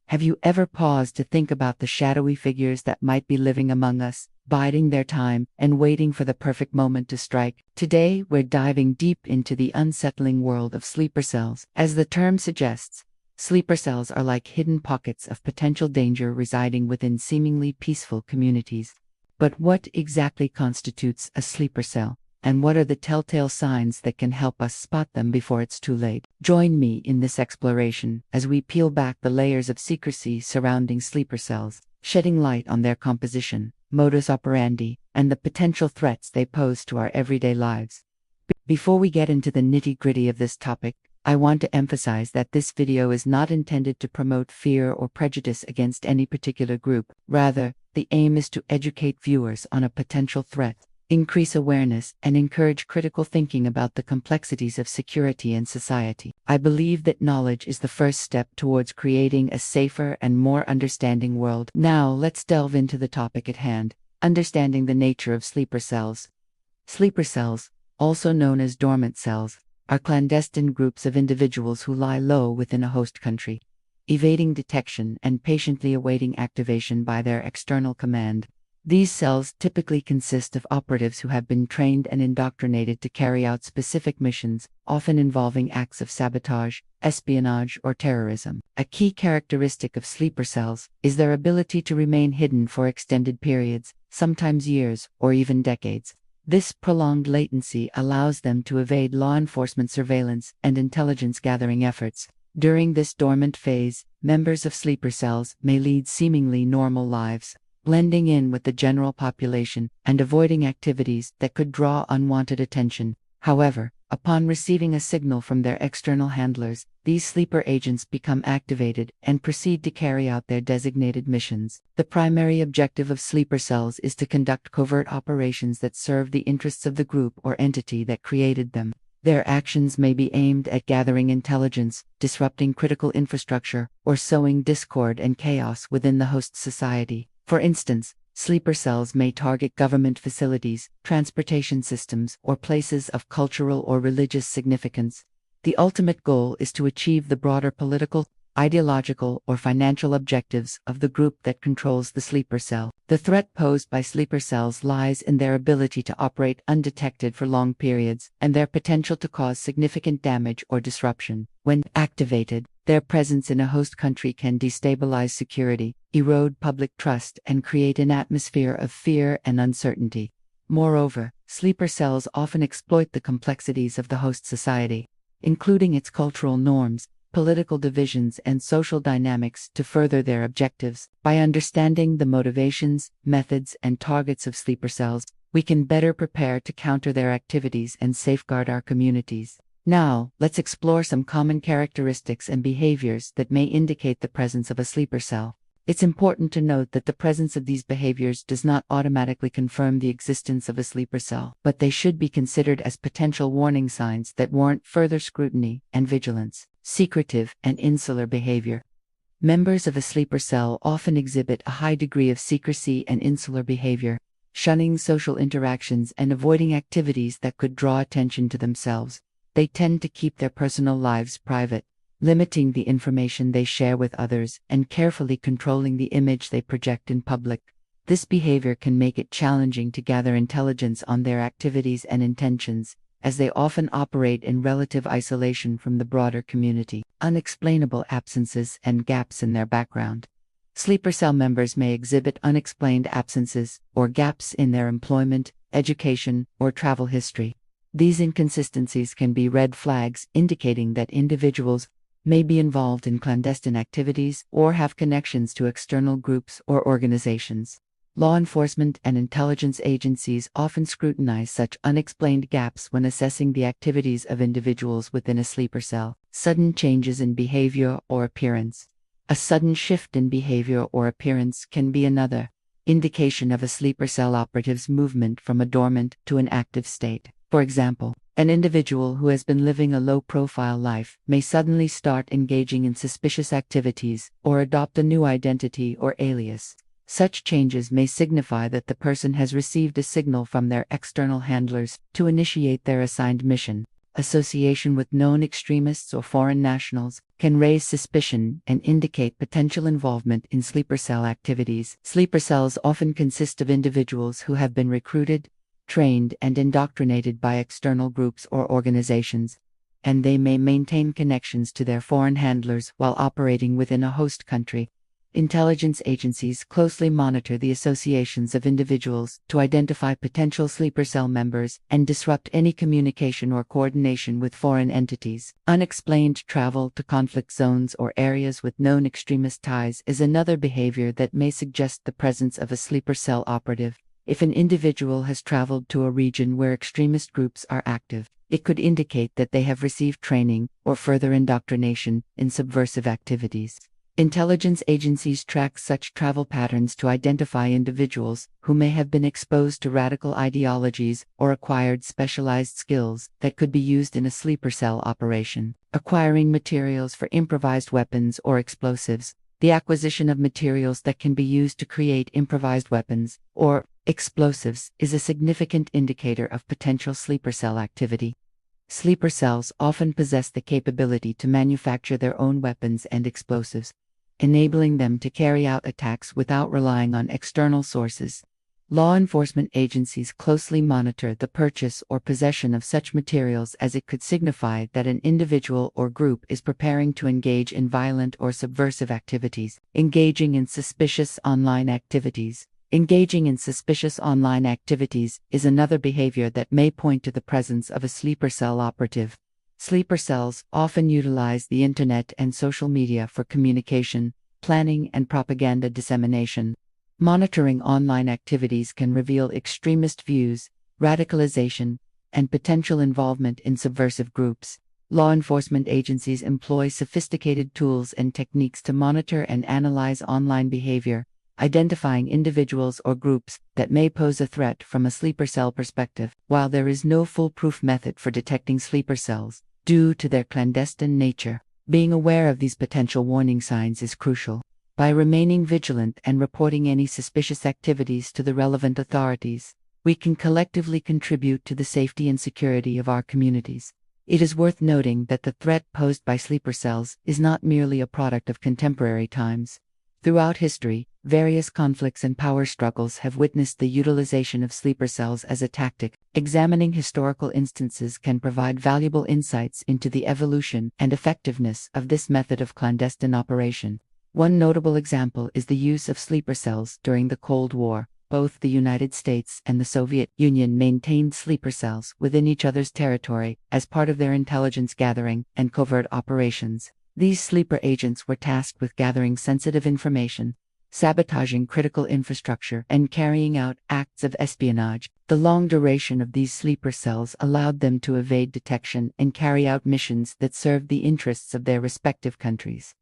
Have you ever paused to think about the shadowy figures that might be living among us, biding their time and waiting for the perfect moment to strike? Today, we're diving deep into the unsettling world of sleeper cells. As the term suggests, sleeper cells are like hidden pockets of potential danger residing within seemingly peaceful communities. But what exactly constitutes a sleeper cell? And what are the telltale signs that can help us spot them before it's too late? Join me in this exploration as we peel back the layers of secrecy surrounding sleeper cells, shedding light on their composition, modus operandi, and the potential threats they pose to our everyday lives. Before we get into the nitty-gritty of this topic, I want to emphasize that this video is not intended to promote fear or prejudice against any particular group. Rather, the aim is to educate viewers on a potential threat, increase awareness, and encourage critical thinking about the complexities of security and society. I believe that knowledge is the first step towards creating a safer and more understanding world. Now, let's delve into the topic at hand, understanding the nature of sleeper cells. Sleeper cells, also known as dormant cells, are clandestine groups of individuals who lie low within a host country, evading detection and patiently awaiting activation by their external command. These cells typically consist of operatives who have been trained and indoctrinated to carry out specific missions, often involving acts of sabotage, espionage, or terrorism. A key characteristic of sleeper cells is their ability to remain hidden for extended periods, sometimes years or even decades. This prolonged latency allows them to evade law enforcement surveillance and intelligence gathering efforts. During this dormant phase, members of sleeper cells may lead seemingly normal lives, blending in with the general population and avoiding activities that could draw unwanted attention. However, upon receiving a signal from their external handlers, these sleeper agents become activated and proceed to carry out their designated missions. The primary objective of sleeper cells is to conduct covert operations that serve the interests of the group or entity that created them. Their actions may be aimed at gathering intelligence, disrupting critical infrastructure, or sowing discord and chaos within the host society. For instance, sleeper cells may target government facilities, transportation systems, or places of cultural or religious significance. The ultimate goal is to achieve the broader political, ideological, or financial objectives of the group that controls the sleeper cell. The threat posed by sleeper cells lies in their ability to operate undetected for long periods and their potential to cause significant damage or disruption. When activated, their presence in a host country can destabilize security, erode public trust, and create an atmosphere of fear and uncertainty. Moreover, sleeper cells often exploit the complexities of the host society, including its cultural norms, political divisions, and social dynamics to further their objectives. By understanding the motivations, methods, and targets of sleeper cells, we can better prepare to counter their activities and safeguard our communities. Now, let's explore some common characteristics and behaviors that may indicate the presence of a sleeper cell. It's important to note that the presence of these behaviors does not automatically confirm the existence of a sleeper cell, but they should be considered as potential warning signs that warrant further scrutiny and vigilance. Secretive and insular behavior. Members of a sleeper cell often exhibit a high degree of secrecy and insular behavior, shunning social interactions and avoiding activities that could draw attention to themselves. They tend to keep their personal lives private, limiting the information they share with others and carefully controlling the image they project in public. This behavior can make it challenging to gather intelligence on their activities and intentions, as they often operate in relative isolation from the broader community. Unexplainable absences and gaps in their background. Sleeper cell members may exhibit unexplained absences or gaps in their employment, education, or travel history. These inconsistencies can be red flags indicating that individuals may be involved in clandestine activities or have connections to external groups or organizations. Law enforcement and intelligence agencies often scrutinize such unexplained gaps when assessing the activities of individuals within a sleeper cell. Sudden changes in behavior or appearance. A sudden shift in behavior or appearance can be another indication of a sleeper cell operative's movement from a dormant to an active state. For example, an individual who has been living a low-profile life may suddenly start engaging in suspicious activities or adopt a new identity or alias. Such changes may signify that the person has received a signal from their external handlers to initiate their assigned mission. association with known extremists or foreign nationals, can raise suspicion and indicate potential involvement in sleeper cell activities. Sleeper cells often consist of individuals who have been recruited, trained, and indoctrinated by external groups or organizations, and they may maintain connections to their foreign handlers while operating within a host country. Intelligence agencies closely monitor the associations of individuals to identify potential sleeper cell members and disrupt any communication or coordination with foreign entities. Unexplained travel to conflict zones or areas with known extremist ties is another behavior that may suggest the presence of a sleeper cell operative. If an individual has traveled to a region where extremist groups are active, it could indicate that they have received training or further indoctrination in subversive activities. Intelligence agencies track such travel patterns to identify individuals who may have been exposed to radical ideologies or acquired specialized skills that could be used in a sleeper cell operation. Acquiring materials for improvised weapons or explosives. The acquisition of materials that can be used to create improvised weapons or explosives is a significant indicator of potential sleeper cell activity. Sleeper cells often possess the capability to manufacture their own weapons and explosives, enabling them to carry out attacks without relying on external sources. Law enforcement agencies closely monitor the purchase or possession of such materials, as it could signify that an individual or group is preparing to engage in violent or subversive activities. Engaging in suspicious online activities. Engaging in suspicious online activities is another behavior that may point to the presence of a sleeper cell operative. Sleeper cells often utilize the internet and social media for communication, planning, and propaganda dissemination. Monitoring online activities can reveal extremist views, radicalization, and potential involvement in subversive groups. Law enforcement agencies employ sophisticated tools and techniques to monitor and analyze online behavior, identifying individuals or groups that may pose a threat from a sleeper cell perspective. While there is no foolproof method for detecting sleeper cells, due to their clandestine nature, being aware of these potential warning signs is crucial. By remaining vigilant and reporting any suspicious activities to the relevant authorities, we can collectively contribute to the safety and security of our communities. It is worth noting that the threat posed by sleeper cells is not merely a product of contemporary times. Throughout history, various conflicts and power struggles have witnessed the utilization of sleeper cells as a tactic. Examining historical instances can provide valuable insights into the evolution and effectiveness of this method of clandestine operation. One notable example is the use of sleeper cells during the Cold War. Both the United States and the Soviet Union maintained sleeper cells within each other's territory as part of their intelligence gathering and covert operations. These sleeper agents were tasked with gathering sensitive information, sabotaging critical infrastructure, and carrying out acts of espionage. The long duration of these sleeper cells allowed them to evade detection and carry out missions that served the interests of their respective countries.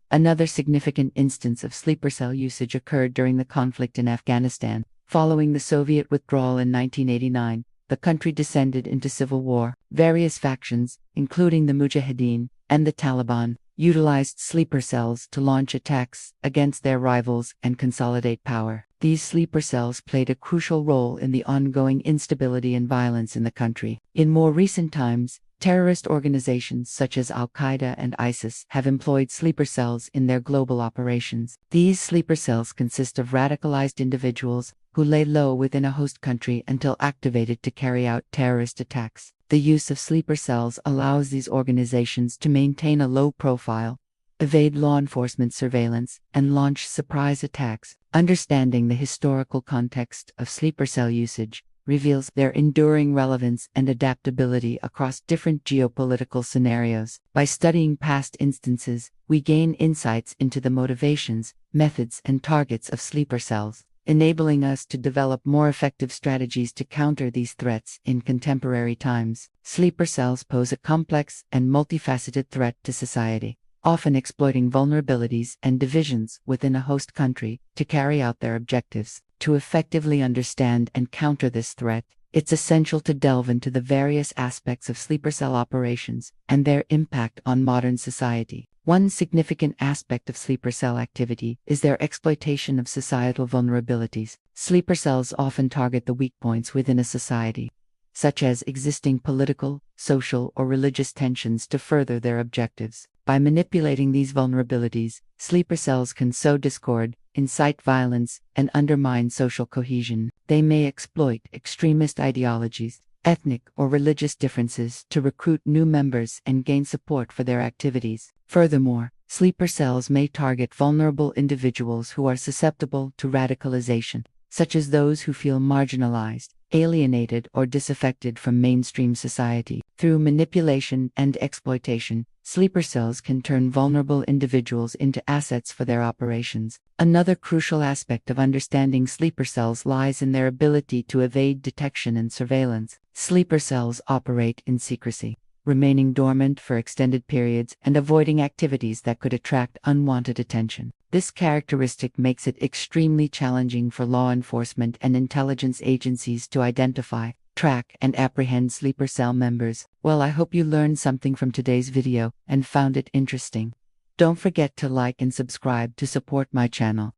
Another significant instance of sleeper cell usage occurred during the conflict in Afghanistan. Following the Soviet withdrawal in 1989, the country descended into civil war. Various factions, including the Mujahideen and the Taliban, utilized sleeper cells to launch attacks against their rivals and consolidate power. These sleeper cells played a crucial role in the ongoing instability and violence in the country. In more recent times, terrorist organizations such as Al-Qaeda and ISIS have employed sleeper cells in their global operations. These sleeper cells consist of radicalized individuals who lay low within a host country until activated to carry out terrorist attacks. The use of sleeper cells allows these organizations to maintain a low profile, evade law enforcement surveillance, and launch surprise attacks. Understanding the historical context of sleeper cell usage reveals their enduring relevance and adaptability across different geopolitical scenarios. By studying past instances, we gain insights into the motivations, methods, and targets of sleeper cells, enabling us to develop more effective strategies to counter these threats in contemporary times. Sleeper cells pose a complex and multifaceted threat to society, often exploiting vulnerabilities and divisions within a host country to carry out their objectives. To effectively understand and counter this threat, it's essential to delve into the various aspects of sleeper cell operations and their impact on modern society. One significant aspect of sleeper cell activity is their exploitation of societal vulnerabilities. Sleeper cells often target the weak points within a society, such as existing political, social, or religious tensions to further their objectives. By manipulating these vulnerabilities, sleeper cells can sow discord, incite violence, and undermine social cohesion. They may exploit extremist ideologies, ethnic or religious differences to recruit new members and gain support for their activities. Furthermore, sleeper cells may target vulnerable individuals who are susceptible to radicalization, such as those who feel marginalized, alienated, or disaffected from mainstream society. Through manipulation and exploitation, sleeper cells can turn vulnerable individuals into assets for their operations. Another crucial aspect of understanding sleeper cells lies in their ability to evade detection and surveillance. Sleeper cells operate in secrecy, remaining dormant for extended periods and avoiding activities that could attract unwanted attention. This characteristic makes it extremely challenging for law enforcement and intelligence agencies to identify, track, and apprehend sleeper cell members. Well, I hope you learned something from today's video and found it interesting. Don't forget to like and subscribe to support my channel.